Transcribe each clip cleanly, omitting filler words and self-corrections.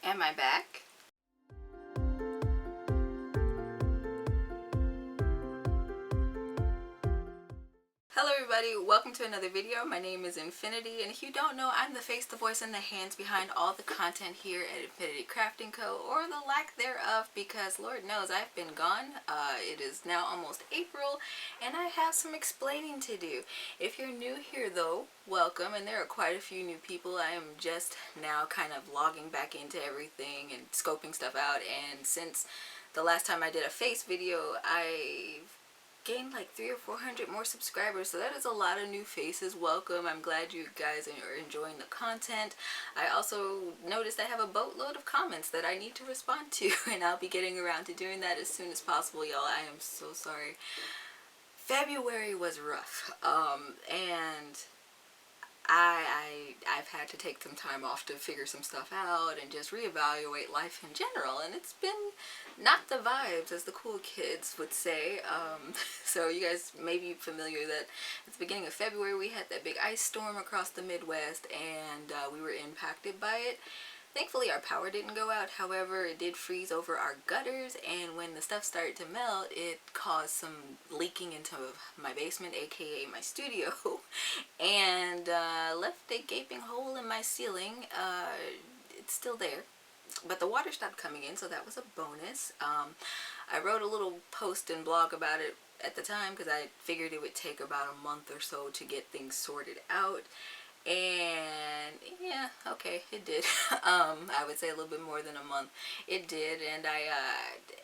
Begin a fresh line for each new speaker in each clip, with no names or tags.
Am I back? Hello everybody, welcome to another video. My name is Infiniti, and if you don't know, I'm the face, the voice, and the hands behind all the content here at Infiniti Crafting Co., or the lack thereof, because Lord knows I've been gone. It is now almost April, and I have some explaining to do. If you're new here though, welcome, and there are quite a few new people. I am just now kind of logging back into everything and scoping stuff out, and since the last time I did a face video, I've gained like 300 or 400 more subscribers, so that is a lot of new faces. Welcome. I'm glad you guys are enjoying the content. I also noticed I have a boatload of comments that I need to respond to, and I'll be getting around to doing that as soon as possible, y'all. I am so sorry. February was rough, and I've had to take some time off to figure some stuff out and just reevaluate life in general, and it's been not the vibes, as the cool kids would say. So you guys may be familiar that at the beginning of February we had that big ice storm across the Midwest, and we were impacted by it. Thankfully our power didn't go out, however it did freeze over our gutters, and when the stuff started to melt it caused some leaking into my basement, aka my studio, and left a gaping hole in my ceiling. It's still there, but the water stopped coming in, so that was a bonus. I wrote a little post and blog about it at the time because I figured it would take about a month or so to get things sorted out. And yeah, okay, it did. I would say a little bit more than a month. It did, and I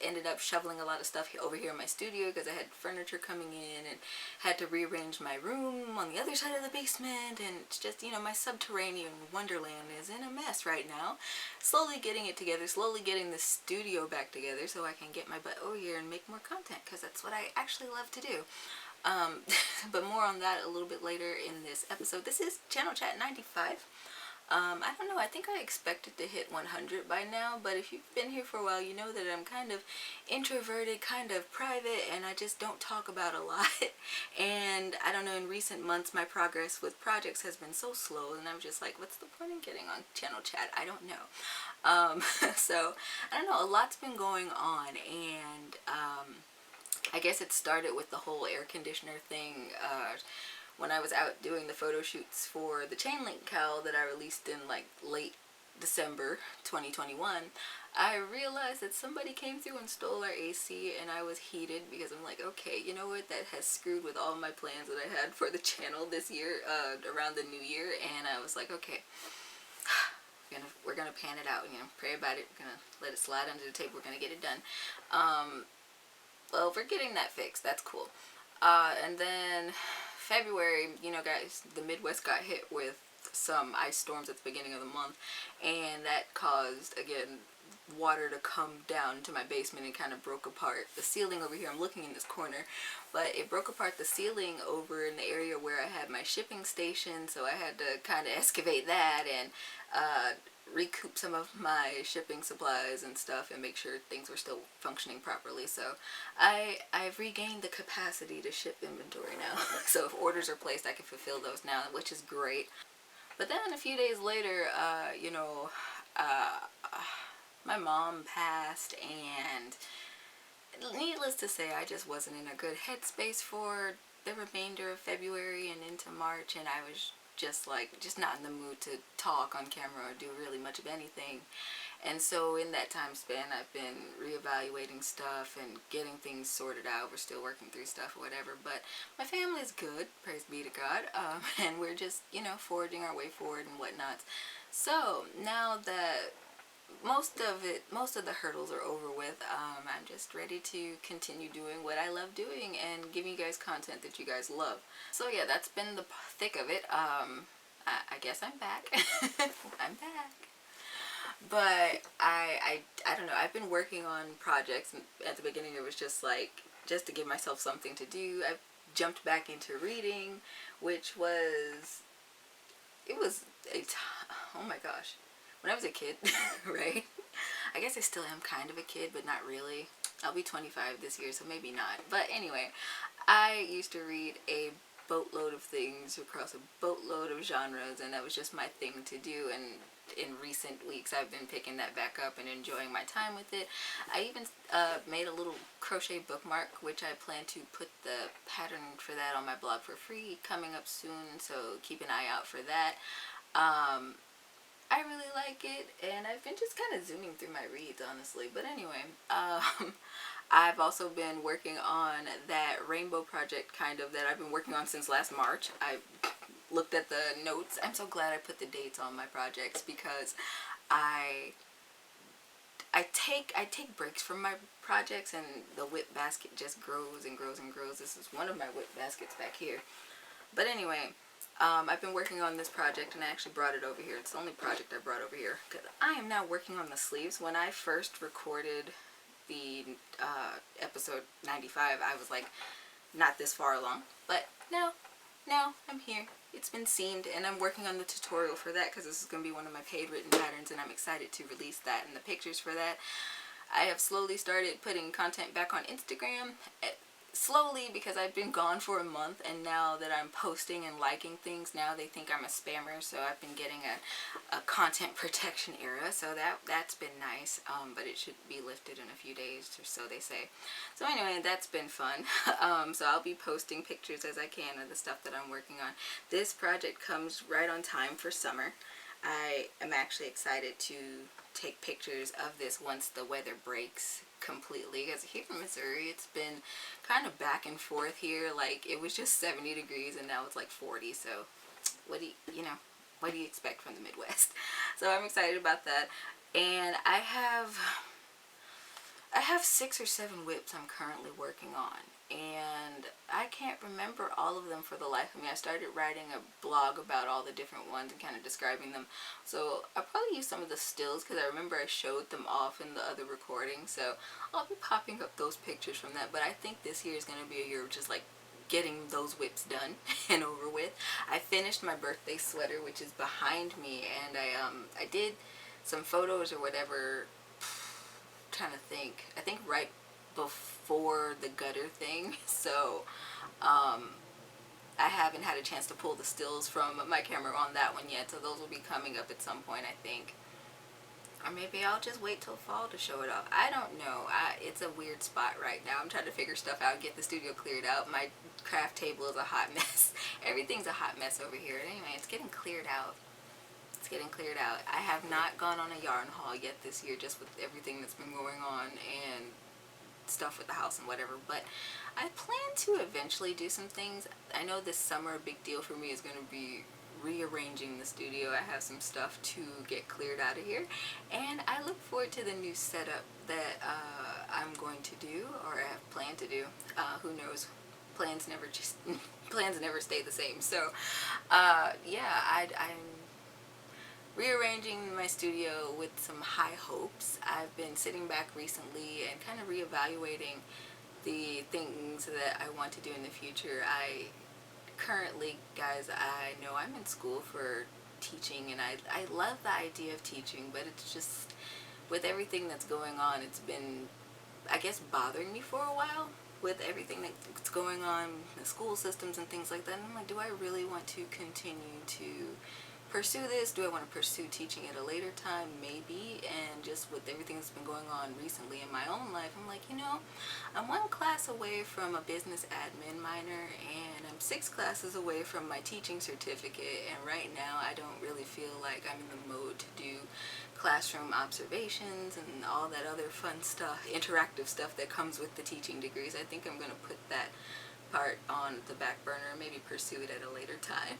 ended up shoveling a lot of stuff over here in my studio because I had furniture coming in and had to rearrange my room on the other side of the basement, and it's just, you know, my subterranean wonderland is in a mess right now. Slowly getting it together, slowly getting the studio back together so I can get my butt over here and make more content, because that's what I actually love to do. But more on that a little bit later in this episode. This is Channel Chat 95. I don't know, I think I expected to hit 100 by now, but if you've been here for a while, you know that I'm kind of introverted, kind of private, and I just don't talk about a lot. And I don't know, in recent months my progress with projects has been so slow, and I'm just like, what's the point in getting on Channel Chat? I don't know. So I don't know, a lot's been going on, and I guess it started with the whole air conditioner thing. When I was out doing the photo shoots for the chain link cowl that I released in like late December 2021, I realized that somebody came through and stole our AC, and I was heated because I'm like, okay, you know what, that has screwed with all my plans that I had for the channel this year, around the new year. And I was like, okay, we're gonna pan it out, you know, pray about it, we're gonna let it slide under the table, we're gonna get it done. Well, we're getting that fixed. That's cool. And then February, you know, guys, the Midwest got hit with some ice storms at the beginning of the month, and that caused, again, water to come down to my basement and kind of broke apart the ceiling over here. I'm looking in this corner, but it broke apart the ceiling over in the area where I had my shipping station, so I had to kind of excavate that and recoup some of my shipping supplies and stuff and make sure things were still functioning properly. So I've regained the capacity to ship inventory now. So if orders are placed, I can fulfill those now, which is great. But then a few days later, you know, my mom passed, and needless to say, I just wasn't in a good headspace for the remainder of February and into March, and I was just not in the mood to talk on camera or do really much of anything. And so in that time span, I've been reevaluating stuff and getting things sorted out. We're still working through stuff or whatever, but my family's good, praise be to God, and we're just, you know, forging our way forward and whatnot. So now that most of the hurdles are over with, I'm just ready to continue doing what I love doing and giving you guys content that you guys love. So yeah, that's been the thick of it. I guess I'm back. I'm back. But I don't know, I've been working on projects, and at the beginning it was just like, just to give myself something to do. I've jumped back into reading, which was, oh my gosh, when I was a kid, right? I guess I still am kind of a kid, but not really. I'll be 25 this year, so maybe not. But anyway, I used to read a boatload of things across a boatload of genres, and that was just my thing to do. And in recent weeks I've been picking that back up and enjoying my time with it. I even made a little crochet bookmark, which I plan to put the pattern for that on my blog for free coming up soon, so keep an eye out for that. I really like it, and I've been just kind of zooming through my reads, honestly. But anyway, I've also been working on that rainbow project, kind of, that I've been working on since last March. I looked at the notes. I'm so glad I put the dates on my projects, because I take breaks from my projects, and the whip basket just grows and grows and grows. This is one of my whip baskets back here. But anyway, I've been working on this project, and I actually brought it over here. It's the only project I brought over here, because I am now working on the sleeves. When I first recorded the episode 95, I was like not this far along, but now I'm here. It's been seamed, and I'm working on the tutorial for that, because this is going to be one of my paid written patterns, and I'm excited to release that and the pictures for that. I have slowly started putting content back on Instagram. Slowly, because I've been gone for a month, and now that I'm posting and liking things, now they think I'm a spammer, so I've been getting a content protection era, so that's been nice, but it should be lifted in a few days, or so they say. So anyway, that's been fun. So I'll be posting pictures as I can of the stuff that I'm working on. This project comes right on time for summer. I am actually excited to take pictures of this once the weather breaks completely, because here in Missouri it's been kind of back and forth here. Like, it was just 70 degrees and now it's like 40, so what do you expect from the Midwest? So I'm excited about that. And I have 6 or 7 whips I'm currently working on, and I can't remember all of them for the life of me. I started writing a blog about all the different ones and kind of describing them, so I'll probably use some of the stills, because I remember I showed them off in the other recording, so I'll be popping up those pictures from that. But I think this year is going to be a year of just like getting those whips done and over with. I finished my birthday sweater, which is behind me, and I did some photos or whatever. Trying to think. I think right before the gutter thing, so I haven't had a chance to pull the stills from my camera on that one yet, so those will be coming up at some point, I think. Or maybe I'll just wait till fall to show it off. I don't know. It's a weird spot right now. I'm trying to figure stuff out, get the studio cleared out. My craft table is a hot mess. Everything's a hot mess over here. Anyway, it's getting cleared out. It's getting cleared out. I have not gone on a yarn haul yet this year, just with everything that's been going on and stuff with the house and whatever, but I plan to eventually do some things. I know this summer a big deal for me is going to be rearranging the studio. I have some stuff to get cleared out of here, and I look forward to the new setup that I'm going to do, or I have planned to do. Who knows? Plans never stay the same. So yeah, I'm rearranging my studio with some high hopes. I've been sitting back recently and kind of reevaluating the things that I want to do in the future. I currently, guys, I know I'm in school for teaching, and I love the idea of teaching, but it's just, with everything that's going on, it's been, I guess, bothering me for a while with everything that's going on, the school systems and things like that. And I'm like, do I really want to continue to pursue this? Do I want to pursue teaching at a later time? Maybe. And just with everything that's been going on recently in my own life, I'm like, I'm 1 class away from a business admin minor, and I'm 6 classes away from my teaching certificate, and right now I don't really feel like I'm in the mode to do classroom observations and all that other fun stuff, interactive stuff that comes with the teaching degrees. I think I'm going to put that part on the back burner, maybe pursue it at a later time.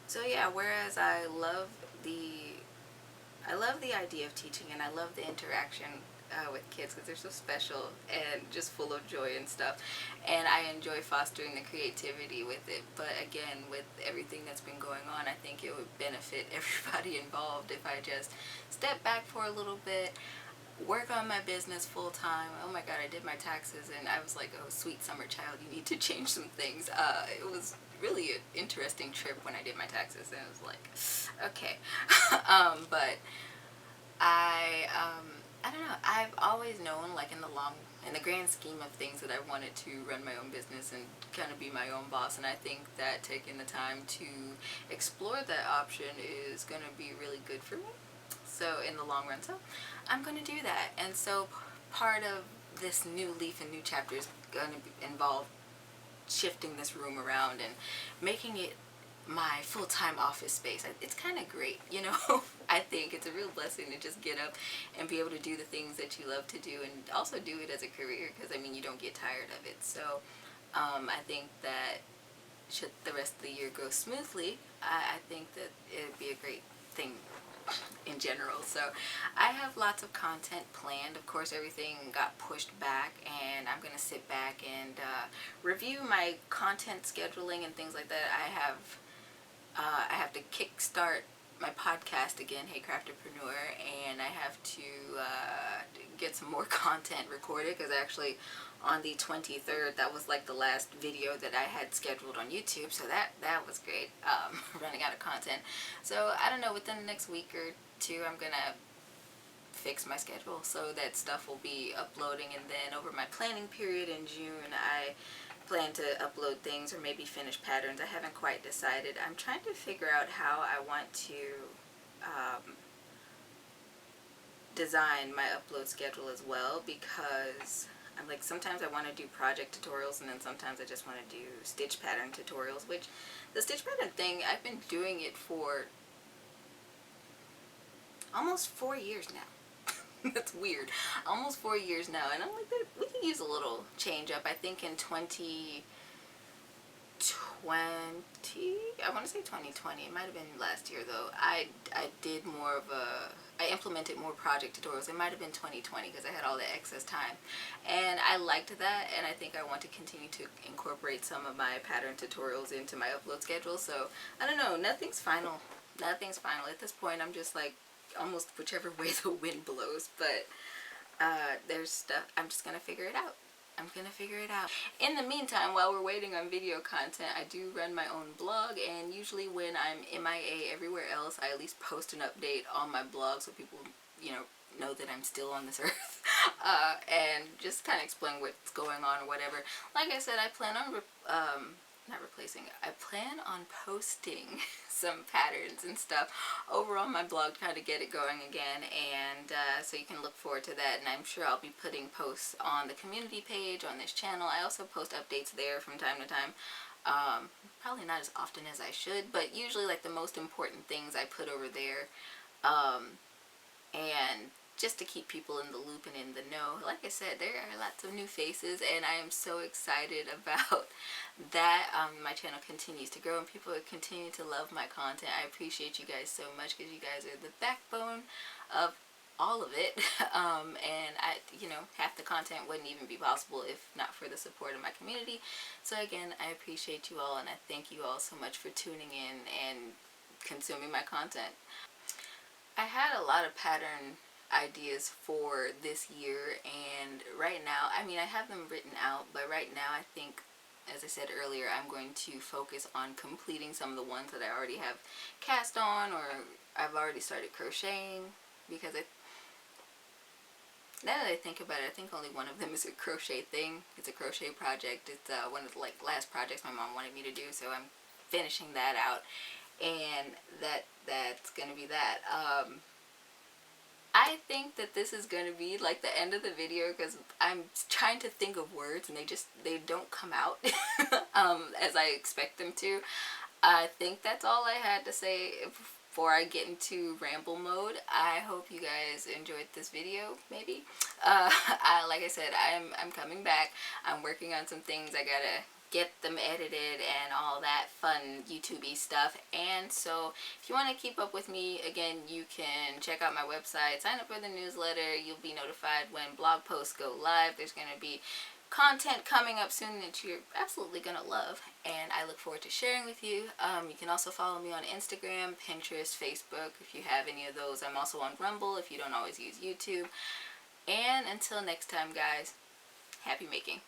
So yeah, whereas I love the idea of teaching, and I love the interaction with kids, because they're so special and just full of joy and stuff, and I enjoy fostering the creativity with it. But again, with everything that's been going on, I think it would benefit everybody involved if I just step back for a little bit, work on my business full time. Oh my god, I did my taxes, and I was like, oh sweet summer child, you need to change some things. It was really an interesting trip when I did my taxes, and it was like, okay. But I don't know, I've always known, like, in the long in the grand scheme of things that I wanted to run my own business and kind of be my own boss. And I think that taking the time to explore that option is going to be really good for me. So in the long run, so I'm going to do that. And so part of this new leaf and new chapter is going to involve shifting this room around and making it my full-time office space. It's kind of great, you know. I think it's a real blessing to just get up and be able to do the things that you love to do, and also do it as a career, because I mean, you don't get tired of it. So I think that should the rest of the year go smoothly, I think that it'd be a great thing in general. So I have lots of content planned. Of course, everything got pushed back, and I'm gonna sit back and review my content scheduling and things like that. I have to kickstart my podcast again, Hey Crafterpreneur, and I have to get some more content recorded, because actually on the 23rd, that was like the last video that I had scheduled on YouTube, so that was great, running out of content. So I don't know, within the next week or two, I'm gonna fix my schedule so that stuff will be uploading, and then over my planning period in June, I plan to upload things or maybe finish patterns. I haven't quite decided. I'm trying to figure out how I want to design my upload schedule as well, because I'm like, sometimes I want to do project tutorials, and then sometimes I just want to do stitch pattern tutorials, which the stitch pattern thing, I've been doing it for almost 4 years now. That's weird. Almost 4 years now, and I'm like, we can use a little change up. I think in 2020, I want to say 2020, it might have been last year though, I did more of I implemented more project tutorials. It might have been 2020, because I had all the excess time, and I liked that, and I think I want to continue to incorporate some of my pattern tutorials into my upload schedule. So I don't know, nothing's final. Nothing's final at this point. I'm just like, almost whichever way the wind blows, but there's stuff, I'm just gonna figure it out. I'm gonna figure it out. In the meantime, while we're waiting on video content, I do run my own blog, and usually when I'm MIA everywhere else, I at least post an update on my blog so people, you know that I'm still on this earth, and just kind of explain what's going on or whatever. Like I said, I plan on not replacing, I plan on posting some patterns and stuff over on my blog to kind of get it going again, and so you can look forward to that. And I'm sure I'll be putting posts on the community page on this channel. I also post updates there from time to time, probably not as often as I should, but usually like the most important things I put over there, and just to keep people in the loop and in the know. Like I said, there are lots of new faces, and I am so excited about that. My channel continues to grow, and people continue to love my content. I appreciate you guys so much, because you guys are the backbone of all of it. And half the content wouldn't even be possible if not for the support of my community. So again, I appreciate you all, and I thank you all so much for tuning in and consuming my content. I had a lot of pattern ideas for this year, and right now, I mean, I have them written out, but right now I think, as I said earlier, I'm going to focus on completing some of the ones that I already have cast on, or I've already started crocheting, because now that I think about it, I think only one of them is a crochet thing. It's a crochet project. It's one of the last projects my mom wanted me to do, so I'm finishing that out, and that's gonna be that. I think that this is going to be like the end of the video, because I'm trying to think of words, and they don't come out as I expect them to. I think that's all I had to say before I get into ramble mode. I hope you guys enjoyed this video, maybe. Like I said, I'm coming back. I'm working on some things. I gotta get them edited and all that fun YouTube-y stuff. And so if you want to keep up with me, again, you can check out my website, sign up for the newsletter. You'll be notified when blog posts go live. There's going to be content coming up soon that you're absolutely going to love, and I look forward to sharing with you. You can also follow me on Instagram, Pinterest, Facebook, if you have any of those. I'm also on Rumble if you don't always use YouTube. And until next time, guys, happy making.